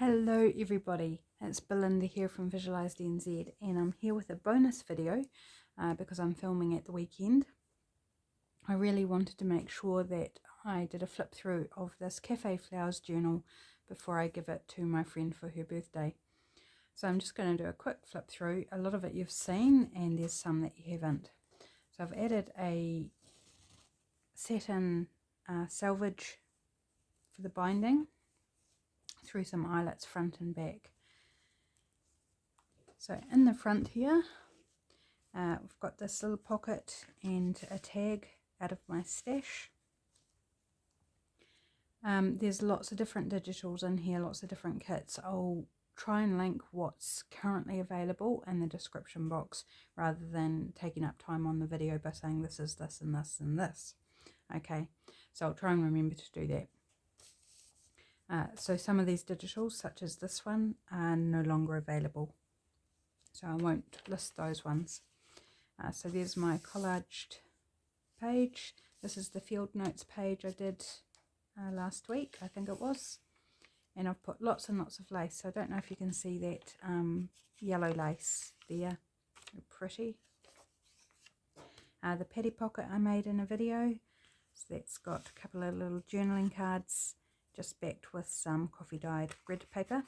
Hello everybody, it's Belinda here from Visualised NZ, and I'm here with a bonus video because I'm filming at the weekend. I really wanted to make sure that I did a flip through of this Cafe Flowers journal before I give it to my friend for her birthday. So I'm just going to do a quick flip through. A lot of it you've seen and there's some that you haven't. So I've added a satin selvage for the binding through some eyelets front and back. So in the front here we've got this little pocket and a tag out of my stash. There's lots of different digitals in here, lots of different kits. I'll try and link what's currently available in the description box rather than taking up time on the video by saying this is this and this and this. Okay, so I'll try and remember to do that. So some of these digitals, such as this one, are no longer available, so I won't list those ones. So there's my collaged page. This is the field notes page I did last week, I think it was, and I've put lots and lots of lace. So I don't know if you can see that yellow lace there, pretty. The petty pocket I made in a video, so that's got a couple of little journaling cards just backed with some coffee dyed grid paper.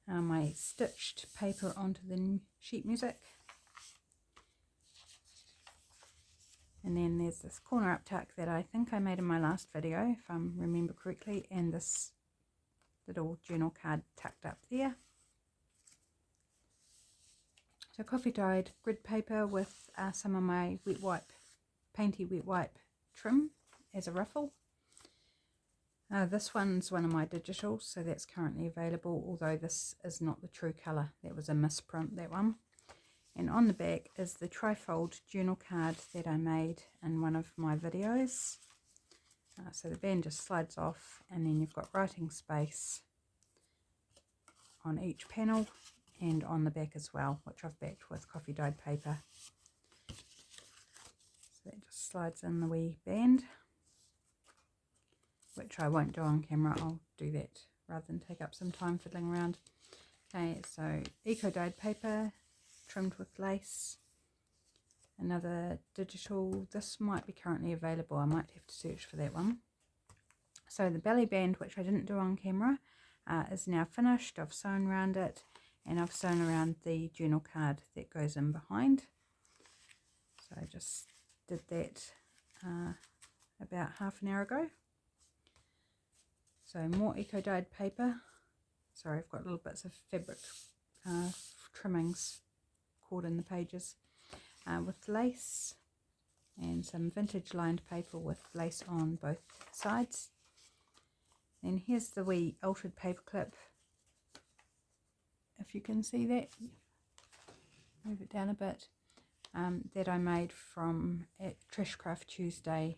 My stitched paper onto the sheet music, and then there's this corner up tuck that I think I made in my last video if I remember correctly, and this little journal card tucked up there. So coffee dyed grid paper with some of my wet wipe, painty wet wipe trim as a ruffle. This one's one of my digitals, so that's currently available, although this is not the true colour. That was a misprint, that one. And on the back is the trifold journal card that I made in one of my videos. So the band just slides off, and then you've got writing space on each panel and on the back as well, which I've backed with coffee dyed paper. So that just slides in the wee band, which I won't do on camera. I'll do that rather than take up some time fiddling around. Okay, so eco dyed paper trimmed with lace, another digital. This might be currently available, I might have to search for that one. So the belly band, which I didn't do on camera, is now finished. I've sewn around it, and I've sewn around the journal card that goes in behind. So I just did that about half an hour ago. So more eco dyed paper. Sorry, I've got little bits of fabric trimmings caught in the pages, with lace, and some vintage lined paper with lace on both sides. And here's the wee altered paper clip, if you can see that, move it down a bit, that I made from at Trashcraft Tuesday.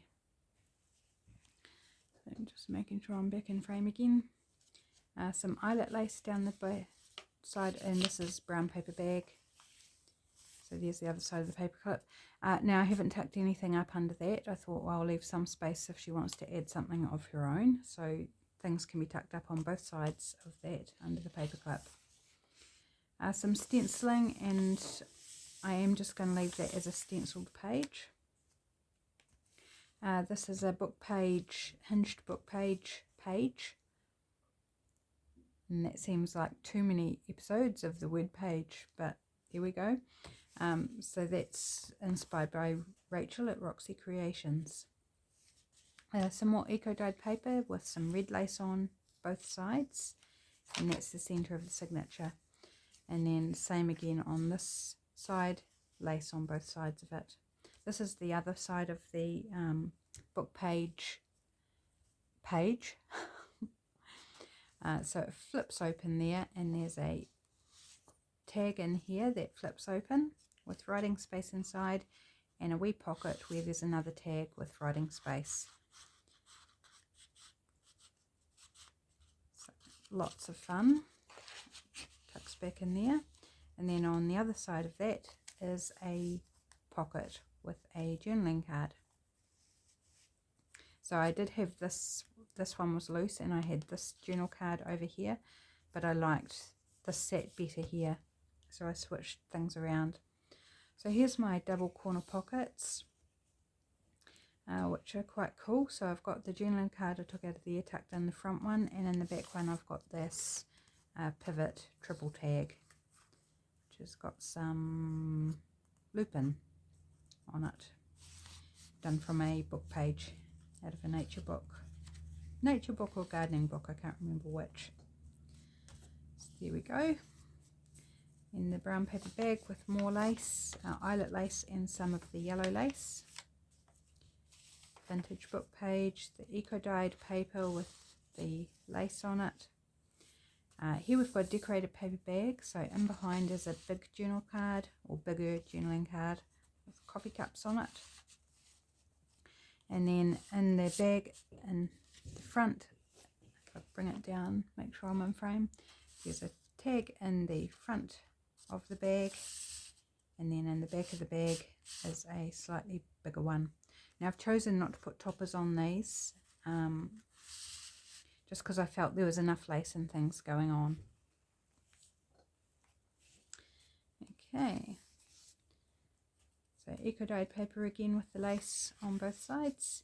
So I'm just making sure I'm back in frame again. Some eyelet lace down the side, and this is brown paper bag. So there's the other side of the paper clip. Now I haven't tucked anything up under that. I thought, well, I'll leave some space if she wants to add something of her own, so things can be tucked up on both sides of that under the paper clip. Some stenciling, and I am just going to leave that as a stenciled page. This is a book page, hinged book page, and that seems like too many episodes of the word page, but there we go. So that's inspired by Rachel at Roxy Creations. Some more eco dyed paper with some red lace on both sides, and that's the center of the signature. And then same again on this side, lace on both sides of it. This is the other side of the book page. So it flips open there, and there's a tag in here that flips open with writing space inside, and a wee pocket where there's another tag with writing space. So lots of fun. Tucks back in there, and then on the other side of that is a pocket with a journaling card. So I did have this this one was loose and I had this journal card over here, but I liked this set better here, so I switched things around. So here's my double corner pockets, which are quite cool. So I've got the journaling card I took out of there tucked in the front one, and in the back one I've got this pivot triple tag, which has got some lupin on it, done from a book page out of a nature book or gardening book, I can't remember which. So there we go. In the brown paper bag with more lace, eyelet lace and some of the yellow lace. Vintage book page, the eco-dyed paper with the lace on it. Here we've got a decorated paper bag, so in behind is a big journal card, or bigger journaling card with coffee cups on it. And then in the bag in the front, if I bring it down, make sure I'm in frame, there's a tag in the front of the bag, and then in the back of the bag is a slightly bigger one. Now I've chosen not to put toppers on these, just because I felt there was enough lace and things going on. Okay, so eco-dyed paper again with the lace on both sides.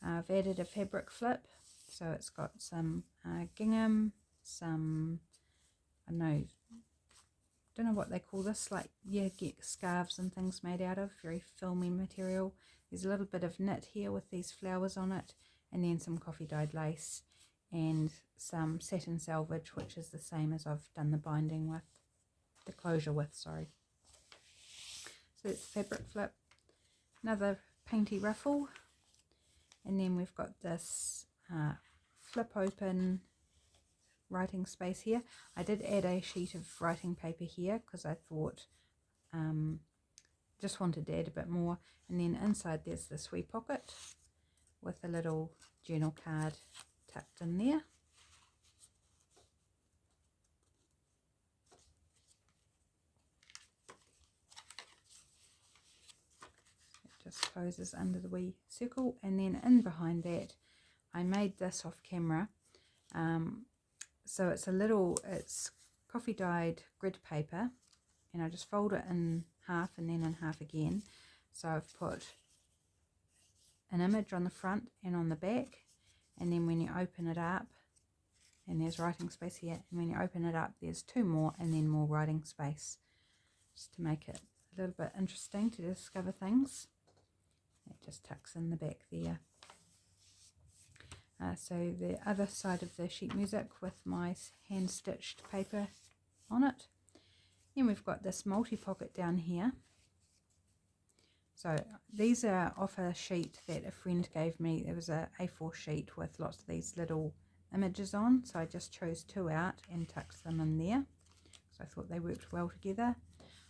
I've added a fabric flip, so it's got some gingham, some, I don't know what they call this, like, yeah, get scarves and things made out of, very filmy material. There's a little bit of knit here with these flowers on it, and then some coffee dyed lace and some satin selvage, which is the same as I've done the binding with, the closure with, sorry. So it's fabric flip, another painty ruffle, and then we've got this flip open writing space here. I did add a sheet of writing paper here because I thought just wanted to add a bit more. And then inside there's this wee pocket with a little journal card tucked in there. It just closes under the wee circle, and then in behind that I made this off camera. So it's coffee dyed grid paper, and I just fold it in half and then in half again. So I've put an image on the front and on the back, and then when you open it up, and there's writing space here, and when you open it up there's two more and then more writing space, just to make it a little bit interesting to discover things. It just tucks in the back there. So the other side of the sheet music with my hand stitched paper on it. Then we've got this multi-pocket down here. So these are off a sheet that a friend gave me. There was a A4 sheet with lots of these little images on, so I just chose two out and tucked them in there. So I thought they worked well together.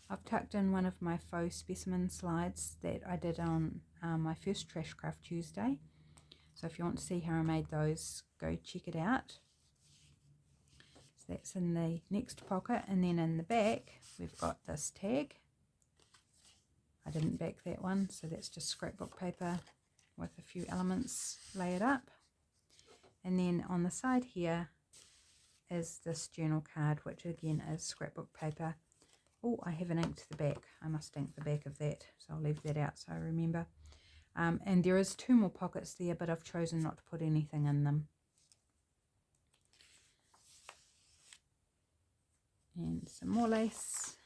I've tucked in one of my faux specimen slides that I did on my first Trash Craft Tuesday. So if you want to see how I made those, go check it out. So that's in the next pocket, and then in the back we've got this tag. I didn't back that one, so that's just scrapbook paper with a few elements layered up. And then on the side here is this journal card, which again is scrapbook paper. Oh, I haven't inked the back. I must ink the back of that, so I'll leave that out so I remember. And there is two more pockets there, but I've chosen not to put anything in them. And some more lace,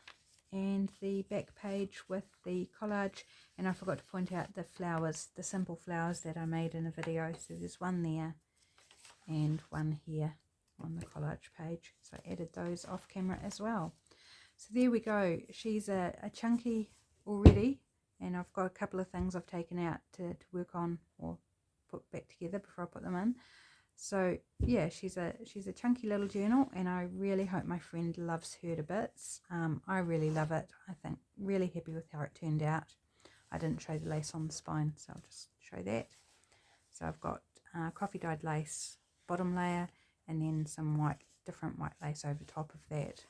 and the back page with the collage. And I forgot to point out the flowers, the simple flowers that I made in a video. So there's one there and one here on the collage page. So I added those off camera as well. So there we go. She's a chunky already. And I've got a couple of things I've taken out to work on or put back together before I put them in. So yeah, she's a chunky little journal, and I really hope my friend loves her to bits. I really love it. I think really happy with how it turned out. I didn't show the lace on the spine, so I'll just show that. So I've got coffee dyed lace bottom layer, and then some different white lace over top of that.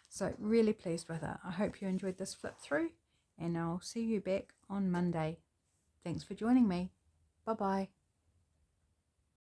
So really pleased with it. I hope you enjoyed this flip through, and I'll see you back on Monday. Thanks for joining me. Bye bye.